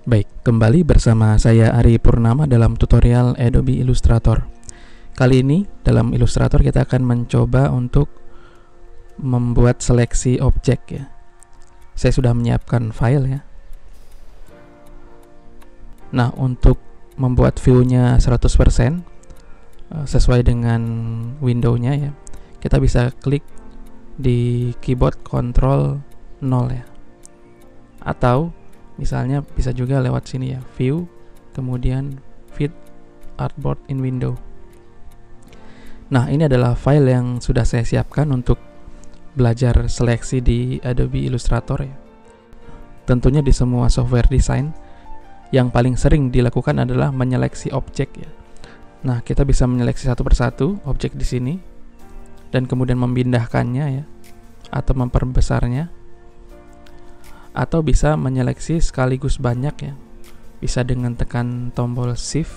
Baik, kembali bersama saya Ari Purnama dalam tutorial Adobe Illustrator. Kali ini dalam Illustrator kita akan mencoba untuk membuat seleksi objek ya. Saya sudah menyiapkan file ya. Nah, untuk membuat view-nya 100% sesuai dengan window-nya ya, kita bisa klik di keyboard Ctrl 0 ya. Atau misalnya bisa juga lewat sini ya, view, kemudian fit artboard in window. Nah, ini adalah file yang sudah saya siapkan untuk belajar seleksi di Adobe Illustrator ya. Tentunya di semua software desain yang paling sering dilakukan adalah menyeleksi objek ya. Nah, kita bisa menyeleksi satu persatu objek di sini dan kemudian memindahkannya ya, atau memperbesarnya, atau bisa menyeleksi sekaligus banyak ya. Bisa dengan tekan tombol Shift,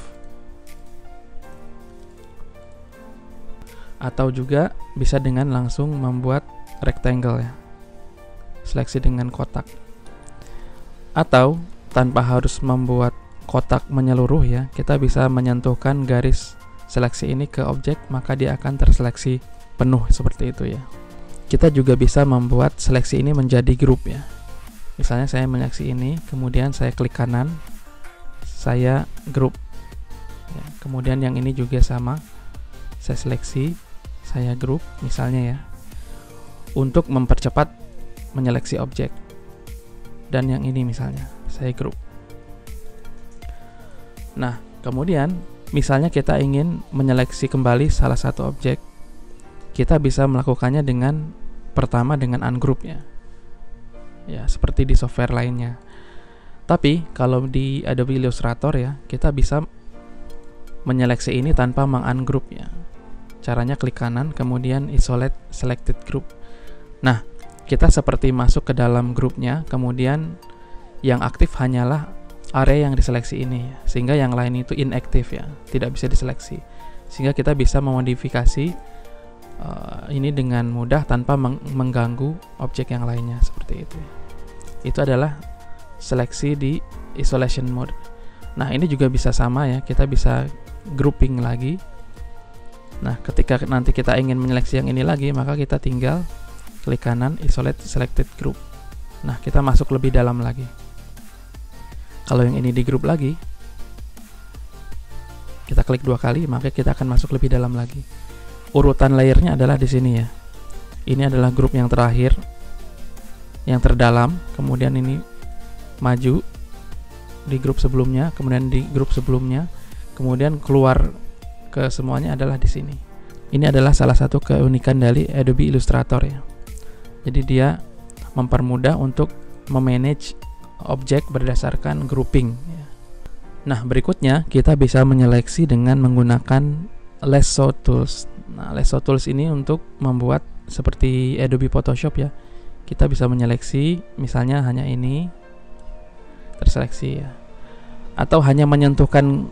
atau juga bisa dengan langsung membuat rectangle ya, seleksi dengan kotak, atau tanpa harus membuat kotak menyeluruh ya, kita bisa menyentuhkan garis seleksi ini ke objek, maka dia akan terseleksi penuh seperti itu ya. Kita juga bisa membuat seleksi ini menjadi grup ya. Misalnya saya menyeleksi ini, kemudian saya klik kanan, saya grup ya. Kemudian yang ini juga sama, saya seleksi, saya grup misalnya ya, untuk mempercepat menyeleksi objek. Dan yang ini misalnya saya grup. Nah, kemudian misalnya kita ingin menyeleksi kembali salah satu objek, kita bisa melakukannya dengan pertama dengan ungroup ya, seperti di software lainnya. Tapi kalau di Adobe Illustrator ya, kita bisa menyeleksi ini tanpa meng-ungroup ya. Caranya klik kanan, kemudian isolate selected group. Nah, kita seperti masuk ke dalam grupnya, kemudian yang aktif hanyalah area yang diseleksi ini ya, sehingga yang lain itu inactive ya, tidak bisa diseleksi. Sehingga kita bisa memodifikasi ini dengan mudah tanpa mengganggu objek yang lainnya seperti itu. Itu adalah seleksi di isolation mode. Nah, ini juga bisa sama ya, kita bisa grouping lagi. Nah, ketika nanti kita ingin menyeleksi yang ini lagi, maka kita tinggal klik kanan, isolate selected group. Nah, kita masuk lebih dalam lagi. Kalau yang ini di group lagi, kita klik 2 kali, maka kita akan masuk lebih dalam lagi. Urutan layernya adalah di sini ya. Ini adalah grup yang terakhir, yang terdalam, kemudian ini maju di grup sebelumnya, kemudian di grup sebelumnya, kemudian keluar ke semuanya adalah di sini. Ini adalah salah satu keunikan dari Adobe Illustrator ya. Jadi dia mempermudah untuk memanage objek berdasarkan grouping ya. Nah, berikutnya kita bisa menyeleksi dengan menggunakan lasso tools. Nah, lasso tools ini untuk membuat seperti Adobe Photoshop ya. Kita bisa menyeleksi misalnya hanya ini terseleksi ya. Atau hanya menyentuhkan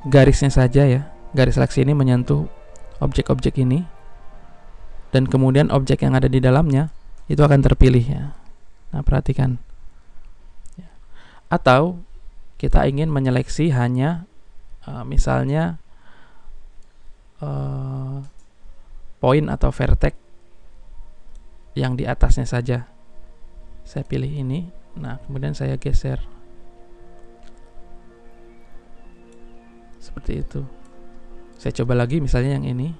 garisnya saja ya. Garis seleksi ini menyentuh objek-objek ini. Dan kemudian objek yang ada di dalamnya itu akan terpilih ya. Nah, perhatikan. Atau kita ingin menyeleksi hanya misalnya poin atau vertex yang di atasnya saja. Saya pilih ini. Nah, kemudian saya geser seperti itu. Saya coba lagi misalnya yang ini.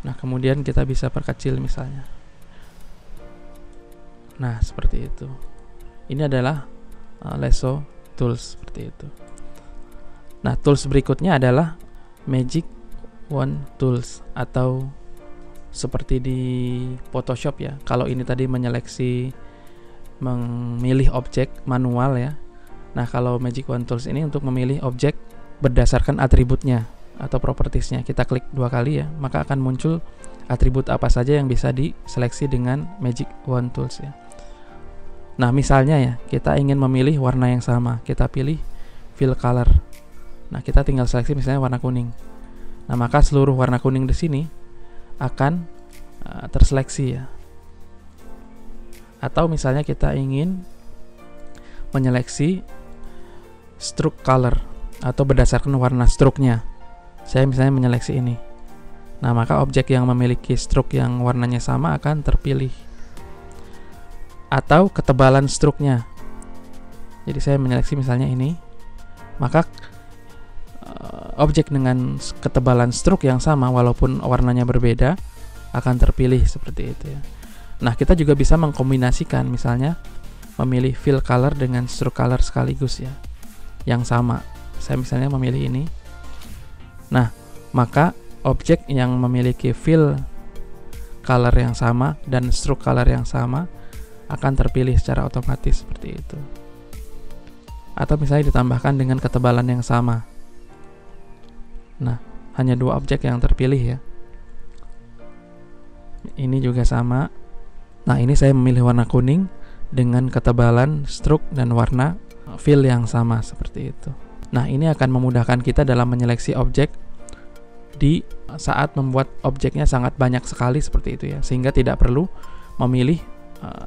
Nah, kemudian kita bisa perkecil misalnya. Nah, seperti itu. Ini adalah lasso tools seperti itu. Nah, tools berikutnya adalah Magic Wand Tools, atau seperti di Photoshop ya. Kalau ini tadi menyeleksi, memilih objek manual ya. Nah, kalau Magic Wand Tools ini untuk memilih objek berdasarkan atributnya atau propertiesnya. Kita klik 2 kali ya, maka akan muncul atribut apa saja yang bisa diseleksi dengan Magic Wand Tools ya. Nah, misalnya ya, kita ingin memilih warna yang sama, kita pilih fill color. Nah, kita tinggal seleksi misalnya warna kuning. Nah, maka seluruh warna kuning di sini akan terseleksi ya. Atau misalnya kita ingin menyeleksi stroke color atau berdasarkan warna stroke-nya. Saya misalnya menyeleksi ini. Nah, maka objek yang memiliki stroke yang warnanya sama akan terpilih. Atau ketebalan stroke-nya. Jadi saya menyeleksi misalnya ini. Maka objek dengan ketebalan stroke yang sama walaupun warnanya berbeda akan terpilih seperti itu ya. Nah, kita juga bisa mengkombinasikan, misalnya memilih fill color dengan stroke color sekaligus ya, yang sama. Saya misalnya memilih ini. Nah, maka objek yang memiliki fill color yang sama dan stroke color yang sama akan terpilih secara otomatis seperti itu. Atau misalnya ditambahkan dengan ketebalan yang sama. Nah, hanya 2 objek yang terpilih ya. Ini juga sama. Nah, ini saya memilih warna kuning dengan ketebalan stroke dan warna fill yang sama seperti itu. Nah, ini akan memudahkan kita dalam menyeleksi objek di saat membuat objeknya sangat banyak sekali seperti itu ya, sehingga tidak perlu memilih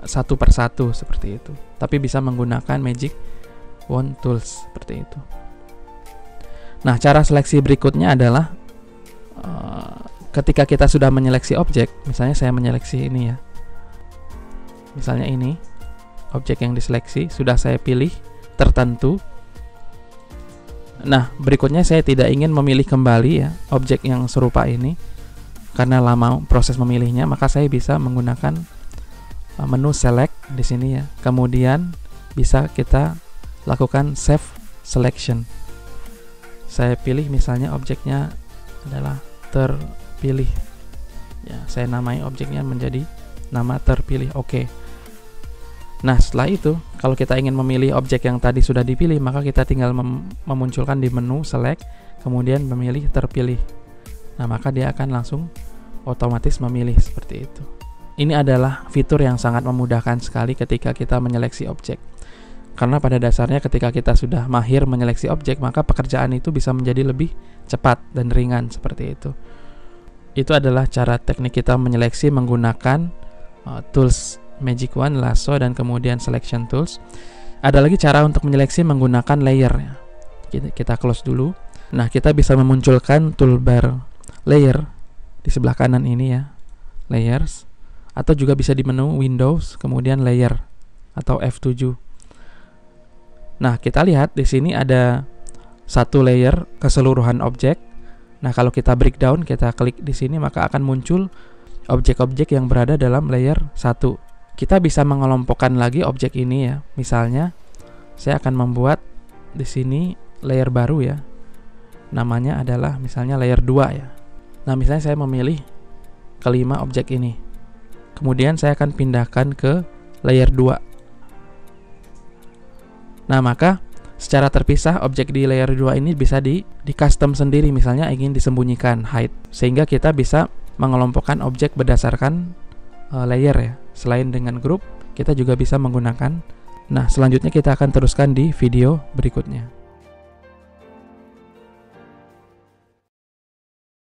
satu persatu seperti itu, tapi bisa menggunakan Magic Wand Tools seperti itu. Nah, cara seleksi berikutnya adalah ketika kita sudah menyeleksi objek, misalnya saya menyeleksi ini ya. Misalnya ini, objek yang diseleksi sudah saya pilih tertentu. Nah, berikutnya saya tidak ingin memilih kembali ya objek yang serupa ini karena lama proses memilihnya, maka saya bisa menggunakan menu select di sini ya. Kemudian bisa kita lakukan save selection. Saya pilih misalnya objeknya adalah terpilih. Ya, saya namai objeknya menjadi nama terpilih. Oke. Nah, setelah itu, kalau kita ingin memilih objek yang tadi sudah dipilih, maka kita tinggal memunculkan di menu select, kemudian memilih terpilih. Nah, maka dia akan langsung otomatis memilih seperti itu. Ini adalah fitur yang sangat memudahkan sekali ketika kita menyeleksi objek. Karena pada dasarnya ketika kita sudah mahir menyeleksi objek, maka pekerjaan itu bisa menjadi lebih cepat dan ringan seperti itu. Itu adalah cara teknik kita menyeleksi menggunakan tools Magic Wand, Lasso, dan kemudian Selection Tools. Ada lagi cara untuk menyeleksi menggunakan layer ya. Kita close dulu. Nah, kita bisa memunculkan toolbar layer di sebelah kanan ini ya, layers, atau juga bisa di menu Windows kemudian layer atau F7. Nah, kita lihat di sini ada satu layer keseluruhan objek. Nah, kalau kita breakdown, kita klik di sini, maka akan muncul objek-objek yang berada dalam layer 1. Kita bisa mengelompokkan lagi objek ini ya. Misalnya, saya akan membuat di sini layer baru ya. Namanya adalah misalnya layer 2 ya. Nah, misalnya saya memilih kelima objek ini. Kemudian saya akan pindahkan ke layer 2. Nah, maka secara terpisah objek di layer 2 ini bisa di custom sendiri, misalnya ingin disembunyikan, hide, sehingga kita bisa mengelompokkan objek berdasarkan layer ya. Selain dengan grup, kita juga bisa menggunakan. Nah, selanjutnya kita akan teruskan di video berikutnya.